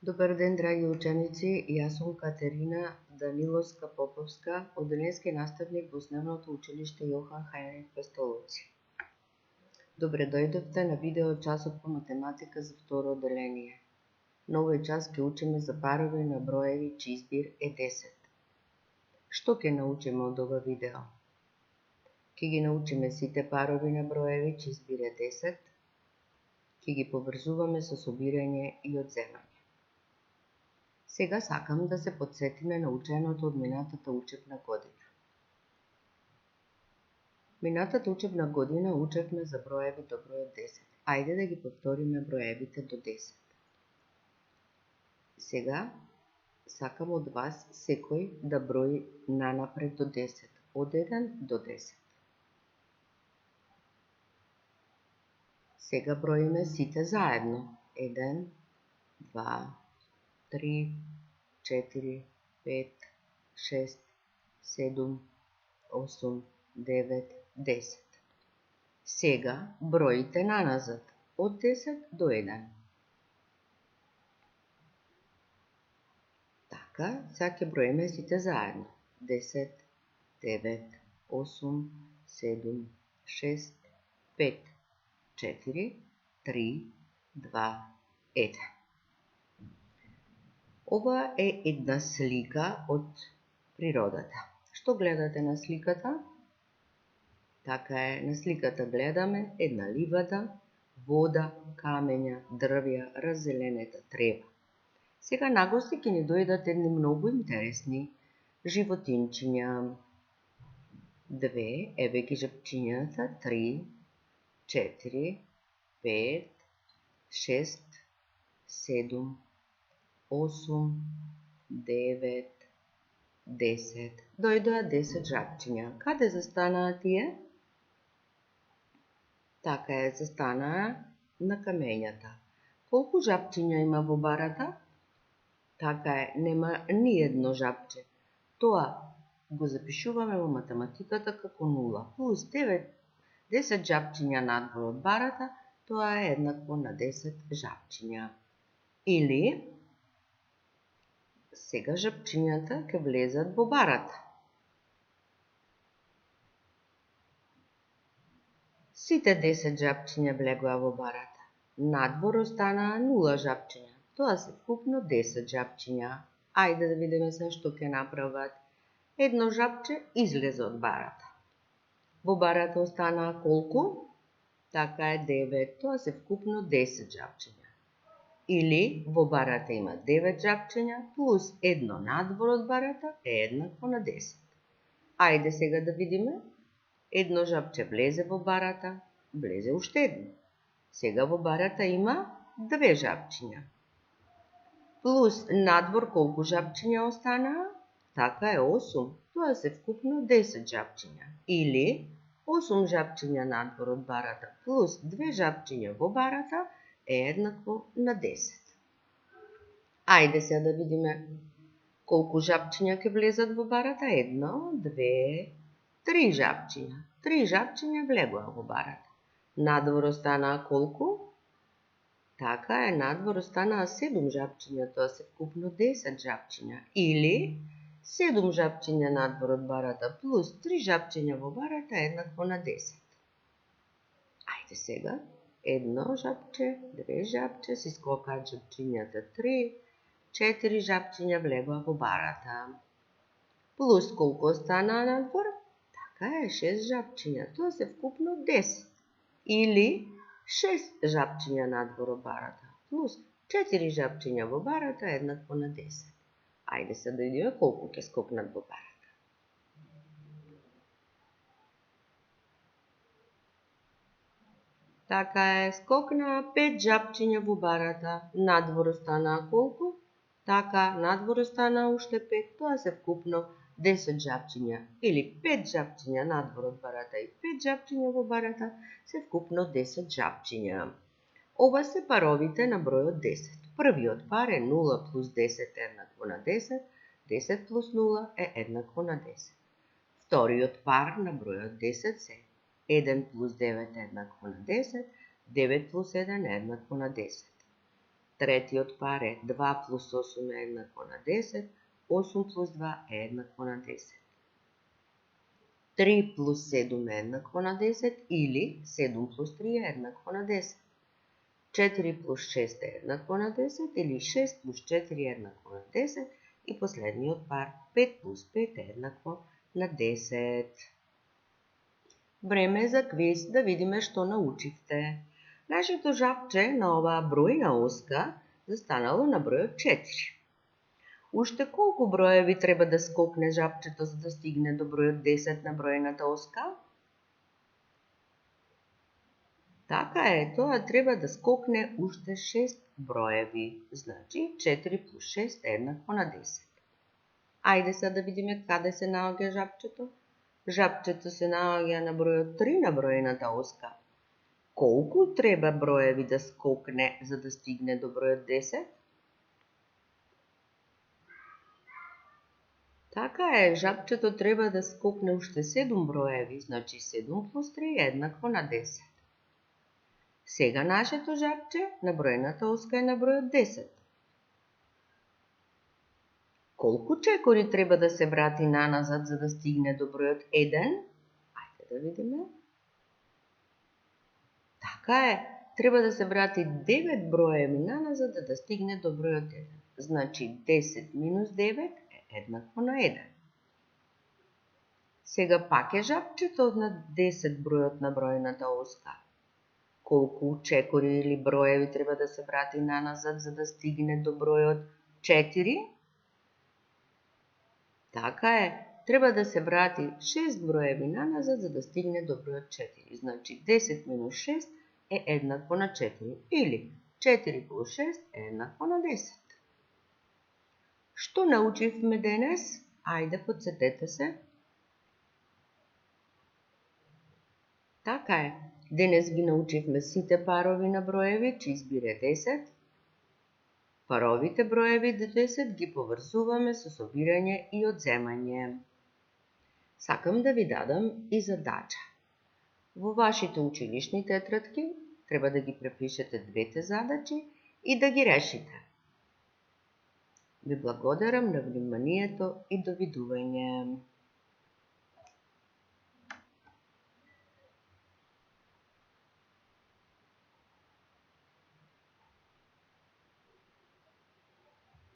Добар ден, драги ученици, јас сум Катерина Даниловска-Поповска, одделенски наставник во основното училиште Јохан Хајнрих Пестоловци. Добре дојдовте на видео часот по математика за второ одделение. На овој час ќе учиме за парови на броеви чиј збир е 10. Што ќе научиме од ова видео? Ќе ги научиме сите парови на броеви чиј збир е 10, ќе ги поврзуваме со собирање и одземање. Сега сакам да се потсетиме на ученото од минатата учебна година. Минатата учебна година учевме за броеви до бројот 10. Ајде да ги повториме броевите до 10. Сега сакам од вас секој да брои нанапред до 10, од 1 до 10. Сега броиме сите заедно. 1, 2, 3, 4, 5, 6, 7, 8, 9, 10. Сега броите наназад, од 10 до 1. Така, сега ќе броиме сите заедно. 10, 9, 8, 7, 6, 5, 4, 3, 2, 1. Ова е една слика од природата. Што гледате на сликата? Така е, на сликата гледаме една ливада, вода, камења, дрвја, раззеленета трева. Сега нагости ќе ни дојдат едни многу интересни животинчиња. 2, еве ги жабчињата, 3, 4, 5, 6, 7, 8, 9, 10. Дојдоа 10 жабчиња. Каде застанаа тие? Така е, застанаа на камењата. Колку жабчиња има во барата? Така е, нема ни едно жабче. Тоа го запишуваме во математиката како 0. Плюс 10 жабчиња надвор од барата, тоа е еднакво на 10 жабчиња. Или сега жабчињата ќе влезат во барата. Сите 10 жабчиња влегоа во барата. Надвор останаа 0 жабчиња. Тоа се вкупно 10 жабчиња. Ајде да видиме се што ќе направат. Едно жабче излезе од барата. Во барата останаа колку? Така е 9. Тоа се вкупно 10 жабчиња. Или во барата има 9 жабчиња плюс едно надвор од барата е еднакво на 10. Ајде сега да видиме. Едно жабче влезе во барата, влезе уште едно. Сега во барата има 2 жабчиња. Плюс надвор колку жабчиња останаа? Така е 8. Тоа се вкупно 10 жабчиња. Или 8 жабчиња надвор од барата плюс 2 жабчиња во барата е еднакво на 10. Ајде сега да видиме колку жабчиња ќе влезат во барата. 1, 2, 3 жабчиња. 3 жабчиња влегоа во барата. Надвор останаа колку? Така е, надвор останаа 7 жабчиња, тоа се вкупно 10 жабчиња. Или 7 жабчиња надвор од барата плюс 3 жабчиња во барата е еднакво на 10. Ајде сега, 1 жабче, 2 жабче, си скокаат жабчињата 3, 4 жабчиња влегоа во барата. Плюс колку останаа надвор? Така е, 6 жабчиња, тоа се вкупно 10. Или 6 жабчиња надвор од барата, плюс 4 жабчиња во барата е еднакво на 10. Ајде се да видиме колку ќе скокнат во барата. Така е, скокнаа 5 жабчиња во барата, надвор останаа колку? Така, надвор останаа уште 5, тоа се вкупно 10 жабчиња, или 5 жабчиња надвор од барата и 5 жабчиња во барата се вкупно 10 жабчиња. Ова се паровите на бројот 10. Првиот пар е 0 плюс 10 е еднакво на 10, 10 плюс 0 е еднакво на 10. Вториот пар на бројот 10 се 1 плюс 9 е еднакво на 10, 9 плюс 1 е еднакво на 10. Третиот пар е 2 плюс 8 е еднакво на 10, 8 плюс 2 е еднакво на 10. 3 плюс 7 е еднакво на 10 или 7 плюс 3 е еднакво на 10. 4 плюс 6 е еднакво на 10 или 6 плюс 4 е еднакво на 10 и последниот пар 5 плюс 5 е еднакво на 10. Време е за квиз да видиме што научивте. Нашето жабче на оваа бројна оска застанало на бројот 4. Уште колку броеви треба да скокне жабчето за да стигне до бројот 10 на бројната оска? Така е, тоа треба да скокне уште 6 броеви, значи 4 плюс 6 е еднакво на 10. Ајде сега да видиме каде се наоѓа жабчето. Жабчето се наоѓа на бројот 3 на бројната оска. Колку треба броеви да скокне за да стигне до бројот 10? Така е, жабчето треба да скокне уште 7 броеви, значи 7 плюс 3 е еднакво на 10. Сега нашето жабче на бројната оска е на бројот 10. Колку чекори треба да се врати наназад за да стигне до бројот 1? Ајде да видиме. Така е, треба да се врати 9 броеви наназад за да стигне до бројот 1. Значи 10 минус 9 е еднакво на 1. Сега пак е жабчето на 10 бројот на бројната оска. Колку чекори или броеви треба да се врати наназад за да стигне до бројот 4? Така е, треба да се врати 6 броеви наназад за да стигне до бројот 4. Значи 10 минус 6 е еднакво на 4 или 4 плюс 6 е еднакво на 10. Што научивме денес? Ајде подсетете се. Така е, денес ги научивме сите парови на броеви, че избире 10. Паровите броеви до 10 ги поврзуваме со собирање и одземање. Сакам да ви дадам и задача. Во вашите училишни тетрадки треба да ги препишете двете задачи и да ги решите. Ви благодарам на вниманието и довидување.